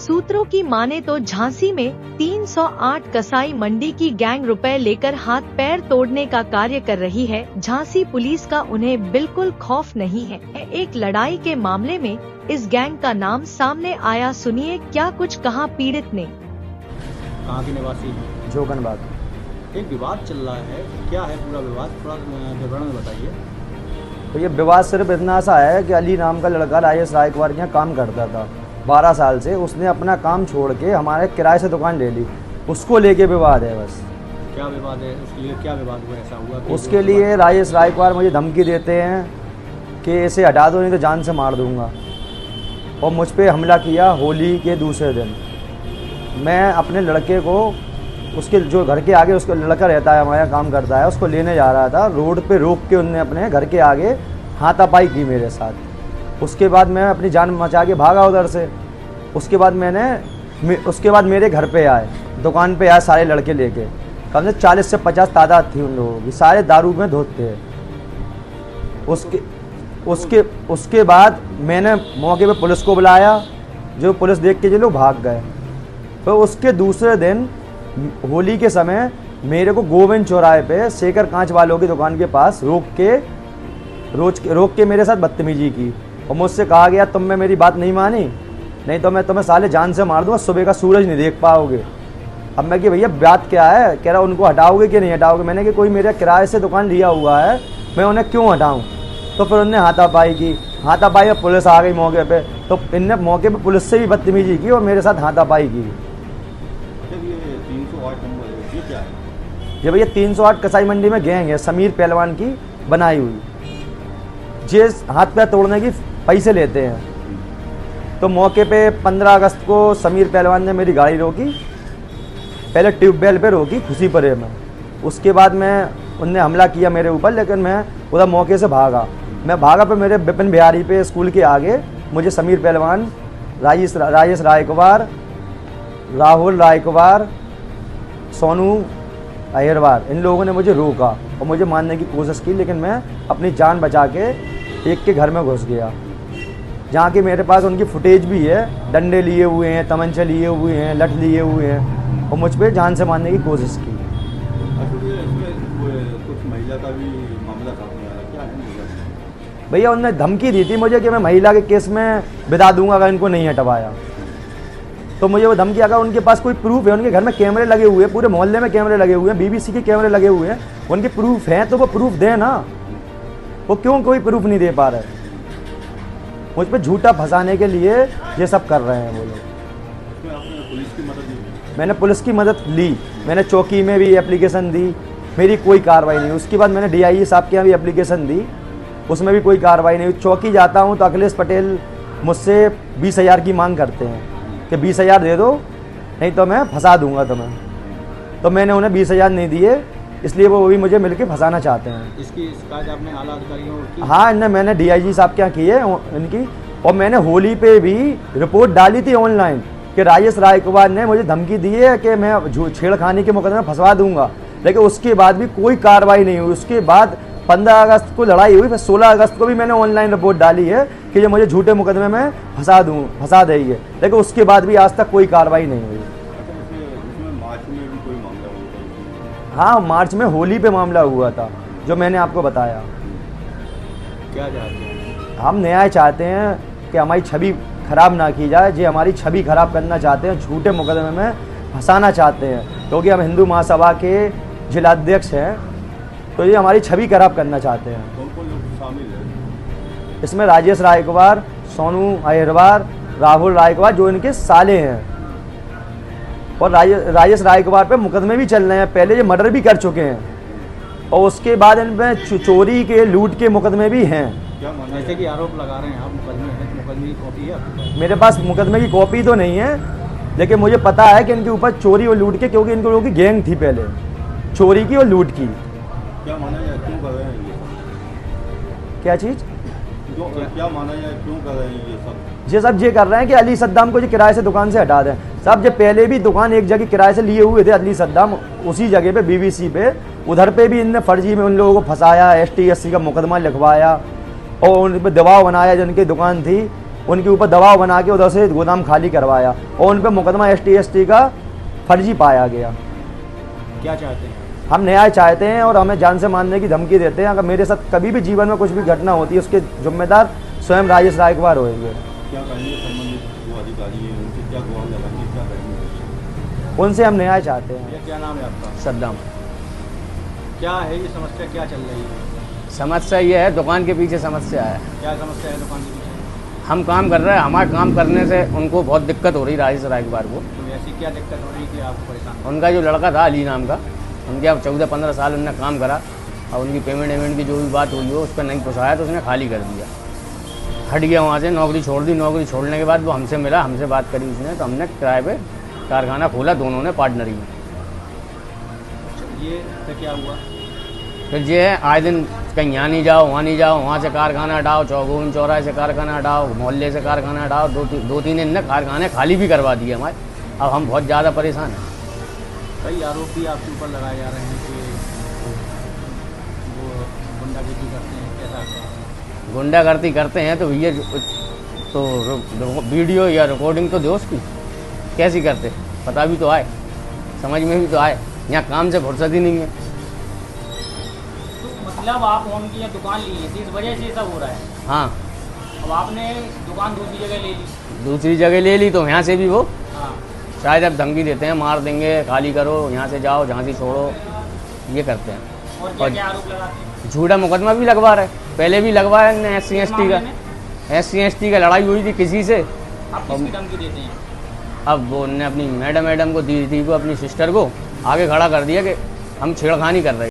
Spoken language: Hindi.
सूत्रों की माने तो झांसी में 308 कसाई मंडी की गैंग रुपए लेकर हाथ पैर तोड़ने का कार्य कर रही है। झांसी पुलिस का उन्हें बिल्कुल खौफ नहीं है। एक लड़ाई के मामले में इस गैंग का नाम सामने आया, सुनिए क्या कुछ कहा पीड़ित ने। कहाँ के निवासी हैं? जोगनबाग। एक विवाद चल रहा है, क्या है पूरा विवाद, थोड़ा विवरण में बताइए। तो ये विवाद सिर्फ इतना सा है कि अली नाम का लड़का राजेश रायकवार के यहाँ काम करता था 12 साल से। उसने अपना काम छोड़ के हमारे किराए से दुकान ले ली, उसको लेके विवाद है बस। क्या विवाद है, उसके लिए क्या विवाद हुआ, ऐसा हुआ कि उसके लिए राजेश रायकवार मुझे धमकी देते हैं कि इसे हटा दो नहीं तो जान से मार दूंगा, और मुझ पर हमला किया होली के दूसरे दिन। मैं अपने लड़के को, उसके जो घर के आगे उसका लड़का रहता है, हमारे यहाँ काम करता है, उसको लेने जा रहा था, रोड पे रोक के उनने अपने घर के आगे हाथापाई की मेरे साथ। उसके बाद मैं अपनी जान बचा के भागा उधर से। उसके बाद मेरे घर पे आए, दुकान पे आए सारे लड़के लेके, कम से 40 से 50 तादाद थी उन लोगों की, सारे दारू में धोते हैं। उसके बाद मैंने मौके पे पुलिस को बुलाया, जो पुलिस देख के जो लोग भाग गए। तो उसके दूसरे दिन होली के समय मेरे को गोविंद चौराहे पे शेखर कांच वालों की दुकान के पास रोक के मेरे साथ बदतमीजी की, और मुझसे कहा गया तुम में मेरी बात नहीं मानी, नहीं तो मैं तुम्हें साले जान से मार दूंगा, सुबह का सूरज नहीं देख पाओगे। अब मैं कि भैया बात क्या है, कह रहा उनको हटाओगे कि नहीं हटाओगे। मैंने कि कोई मेरे किराए से दुकान लिया हुआ है, मैं उन्हें क्यों हटाऊँ। तो फिर उन्होंने हाथापाई की, हाथापाई में पुलिस आ गई मौके पे, तो इनने मौके पे पुलिस से भी बदतमीजी की और मेरे साथ हाथापाई की। ये भैया 308 कसाई मंडी में गैंग है, समीर पहलवान की बनाई हुई, जे हाथ पैर तोड़ने की पैसे लेते हैं। तो मौके पे 15 अगस्त को समीर पहलवान ने मेरी गाड़ी रोकी, पहले ट्यूबवेल पे रोकी खुशीपुरे में। उसके बाद उनने हमला किया मेरे ऊपर, लेकिन मैं उधर मौके से भागा। मैं भागा पे मेरे विपिन बिहारी पे स्कूल के आगे मुझे समीर पहलवान, राजेश रायकवार, राहुल रायकवार, सोनू अहिरवार, इन लोगों ने मुझे रोका और मुझे मारने की कोशिश की, लेकिन मैं अपनी जान बचा के एक के घर में घुस गया, जहाँ की मेरे पास उनकी फुटेज भी है। डंडे लिए हुए हैं, तमंचे लिए हुए हैं, लठ लिए हुए हैं, और मुझ पर जान से मारने की कोशिश की। कुछ महिला का भी मामला क्या है? भैया उन्होंने धमकी दी थी मुझे कि मैं महिला के केस में बिता दूंगा अगर इनको नहीं हटवाया। तो मुझे वो धमकी, अगर उनके पास कोई प्रूफ है, उनके घर में कैमरे लगे हुए हैं, पूरे मोहल्ले में कैमरे लगे हुए हैं, बीबीसी के कैमरे लगे हुए हैं, उनके प्रूफ हैं तो वो प्रूफ दें ना। वो क्यों कोई प्रूफ नहीं दे पा रहे? मुझ पर झूठा फंसाने के लिए ये सब कर रहे हैं वो लोग। पुलिस की मदद ली? मैंने पुलिस की मदद ली, मैंने चौकी में भी एप्लीकेशन दी, मेरी कोई कार्रवाई नहीं। उसके बाद मैंने DIG साहब के यहाँ भी एप्लीकेशन दी, उसमें भी कोई कार्रवाई नहीं। चौकी जाता हूँ तो अखिलेश पटेल मुझसे 20,000 की मांग करते हैं कि 20,000 दे दो, नहीं तो मैं फंसा दूंगा तुम्हें। तो मैंने उन्हें 20,000 नहीं दिए, इसलिए वो भी मुझे मिलके फंसाना चाहते हैं। इसकी शिकायत आपने आला अधिकारियों की? हाँ, मैंने DIG साहब के यहाँ की है इनकी, और मैंने होली पे भी रिपोर्ट डाली थी ऑनलाइन कि राजेश रायकवार ने मुझे धमकी दी है कि मैं छेड़खानी के मुकदमे में फंसवा दूंगा, लेकिन उसके बाद भी कोई कार्रवाई नहीं हुई। उसके बाद 15 अगस्त को लड़ाई हुई, फिर 16 अगस्त को भी मैंने ऑनलाइन रिपोर्ट डाली है कि ये मुझे झूठे मुकदमे में फंसा देगी, लेकिन उसके बाद भी आज तक कोई कार्रवाई नहीं हुई। मार्च में भी कोई मामला हुआ? हाँ, मार्च में होली पे मामला हुआ था, जो मैंने आपको बताया। क्या चाहते हैं? हम न्याय चाहते हैं कि हमारी छवि खराब ना की जाए। जो हमारी छवि खराब करना चाहते हैं, झूठे मुकदमे में फंसाना चाहते हैं, क्योंकि हम हिंदू महासभा के जिलाध्यक्ष हैं, तो ये हमारी छवि खराब करना चाहते हैं। कौन लोग शामिल है इसमें? राजेश रायकवार, सोनू अहिरवार, राहुल रायकवार, जो इनके साले हैं, और राजेश रायकवार पे मुकदमे भी चल रहे हैं। पहले ये मर्डर भी कर चुके हैं, और उसके बाद इन पे चोरी के, लूट के मुकदमे भी हैं। जैसे कि आरोप लगा रहे हैं आप, मुकदमे की कॉपी है आपके पास? मेरे पास मुकदमे की कॉपी तो नहीं है, लेकिन मुझे पता है कि इनके ऊपर चोरी और लूट के, क्योंकि इनके लोगों की गैंग थी पहले चोरी की और लूट की। क्या माना जाए, क्यों कर रहे हैं ये सब? क्या चीज़? क्या माना जाए, क्यों कर रहे हैं ये सब? ये कर रहे हैं कि अली सद्दाम को जो किराए से दुकान से हटा दें। सब जो पहले भी दुकान एक जगह किराए से लिए हुए थे अली सद्दाम, उसी जगह पे BBC पे, उधर पे भी इनने फर्जी में उन लोगों को फंसाया, ST SC का मुकदमा लिखवाया और उन पर दबाव बनाया, जिनकी दुकान थी उनके ऊपर दबाव बना के उधर से गोदाम खाली करवाया और उन पर मुकदमा ST का फर्जी पाया गया। क्या चाहते हैं? हम न्याय चाहते हैं और हमें जान से मारने की धमकी देते हैं। अगर मेरे साथ कभी भी जीवन में कुछ भी घटना होती है उसके जिम्मेदार स्वयं राजेश रायकवार होंगे। क्या करेंगे? संबंधित जो अधिकारी हैं उनसे क्या गुहार लगाएंगे, क्या करेंगे? उनसे हम न्याय चाहते हैं। भैया क्या नाम है आपका? सद्दाम। क्या है ये समस्या, क्या चल रही है? समस्या ये है, दुकान के पीछे समस्या है। क्या समस्या है दुकान के पीछे? हम काम कर रहे हैं, हमारे काम करने से उनको बहुत दिक्कत हो रही है राजेश रायकवार को। तो ऐसी क्या दिक्कत हो रही है कि आपको परेशान? उनका जो लड़का था अली नाम का, उनके यहाँ 14-15 साल उनने काम करा और उनकी पेमेंट की जो भी बात हुई हो उस पर नहीं पोसाया तो उसने खाली कर दिया, हट गया वहाँ से, नौकरी छोड़ दी। नौकरी छोड़ने के बाद वो हमसे मिला, हमसे बात करी उसने, तो हमने किराए पे कारखाना खोला, दोनों ने पार्टनरी में। ये तो क्या हुआ? फिर ये है आए दिन कहीं यहाँ नहीं जाओ, वहाँ नहीं जाओ, वहाँ से कारखाना हटाओ, गोविंद चौराहे से कारखाना हटाओ, मोहल्ले से कारखाना हटाओ। दो तीन दिन ने कारखाने खाली भी करवा दिए हमारे। अब हम बहुत ज़्यादा परेशान हैं। कई आरोप भी आपके ऊपर लगाए जा रहे हैं कि वो गुंडागर्दी करते हैं, कैसा? गुंडागर्दी करते हैं तो ये तो वीडियो या रिकॉर्डिंग तो दो उसकी, कैसी करते पता भी तो आए, समझ में भी तो आए। यहाँ काम से फुर्सत ही नहीं है। तो मतलब आप उनकी यहाँ दुकान ली है, इस वजह से सब हो रहा है? हाँ, अब आपने दुकान दूसरी जगह ले ली? दूसरी जगह ले ली तो यहाँ से भी वो हाँ। शायद अब धमकी देते हैं, मार देंगे, खाली करो, यहाँ से जाओ, झांसी छोड़ो, ये करते हैं। और क्या क्या आरोप लगाते हैं? झूठा मुकदमा भी लगवा रहे, पहले भी लगवाया इन्हें SC/ST का लड़ाई हुई थी किसी से। आप किसकी धमकी देते हैं? अब वो उन्होंने अपनी मैडम को दी थी, को अपनी सिस्टर को आगे खड़ा कर दिया कि हम छेड़खानी कर रहे हैं।